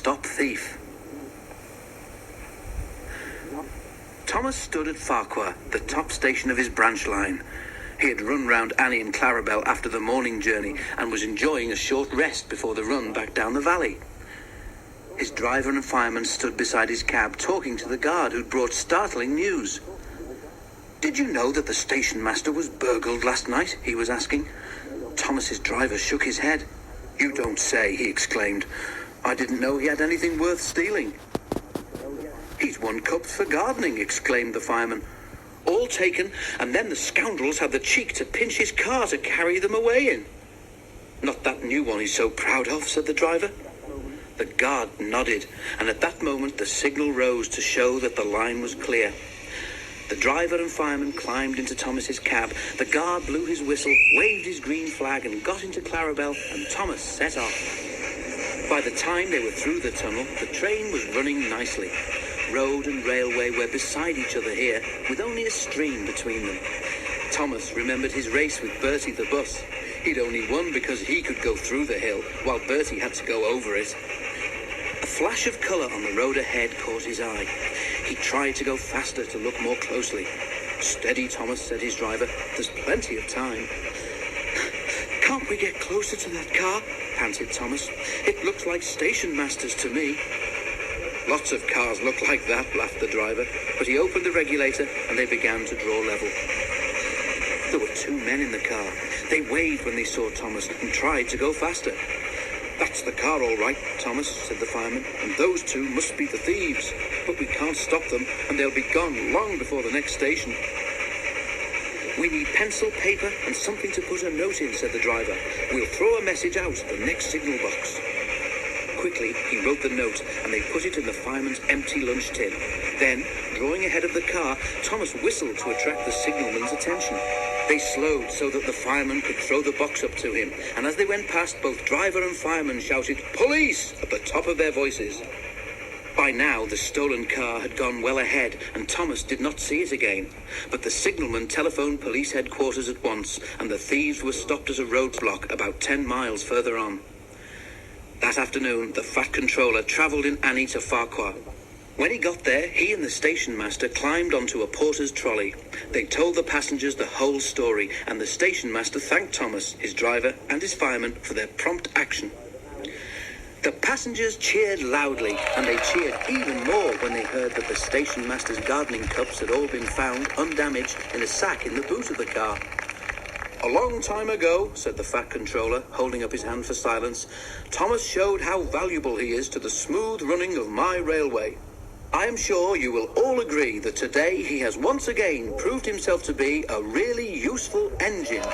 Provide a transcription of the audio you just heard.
stop thief. Thomas stood at Farquhar, the top station of his branch line. He had run round Annie and Clarabel after the morning journey and was enjoying a short rest before the run back down the valley. His driver and fireman stood beside his cab talking to the guard who'd brought startling news. "Did you know that the station master was burgled last night?" he was asking. Thomas's driver shook his head. "You don't say," he exclaimed. "I didn't know he had anything worth stealing." "He's won cups for gardening," exclaimed the fireman. "All taken, and then the scoundrels had the cheek to pinch his car to carry them away in." "Not that new one he's so proud of," said the driver. The guard nodded, and at that moment the signal rose to show that the line was clear. The driver and fireman climbed into Thomas's cab. The guard blew his whistle, waved his green flag, and got into Clarabel, and Thomas set off. By the time they were through the tunnel, the train was running nicely. Road and railway were beside each other here, with only a stream between them. Thomas remembered his race with Bertie the bus. He'd only won because he could go through the hill, while Bertie had to go over it. A flash of colour on the road ahead caught his eye. He tried to go faster to look more closely. "Steady, Thomas," said his driver. "There's plenty of time." "Can't we get closer to that car?" panted Thomas. "It looks like station masters to me." "Lots of cars look like that," laughed the driver, but he opened the regulator and they began to draw level. There were two men in the car. They waved when they saw Thomas and tried to go faster. "That's the car all right, Thomas," said the fireman, "and those two must be the thieves. But we can't stop them, and they'll be gone long before the next station." "We need pencil, paper, and something to put a note in," said the driver. "We'll throw a message out at the next signal box." Quickly, he wrote the note, and they put it in the fireman's empty lunch tin. Then, drawing ahead of the car, Thomas whistled to attract the signalman's attention. They slowed so that the fireman could throw the box up to him, and as they went past, both driver and fireman shouted, "Police!" at the top of their voices. By now, the stolen car had gone well ahead, and Thomas did not see it again. But the signalman telephoned police headquarters at once, and the thieves were stopped at a roadblock about 10 miles further on. That afternoon, the Fat Controller travelled in Annie to Farquhar. When he got there, he and the station master climbed onto a porter's trolley. They told the passengers the whole story, and the station master thanked Thomas, his driver, and his fireman for their prompt action. The passengers cheered loudly, and they cheered even more when they heard that the station master's gardening cups had all been found undamaged in a sack in the boot of the car. "A long time ago," said the Fat Controller, holding up his hand for silence, "Thomas showed how valuable he is to the smooth running of my railway. I am sure you will all agree that today he has once again proved himself to be a really useful engine."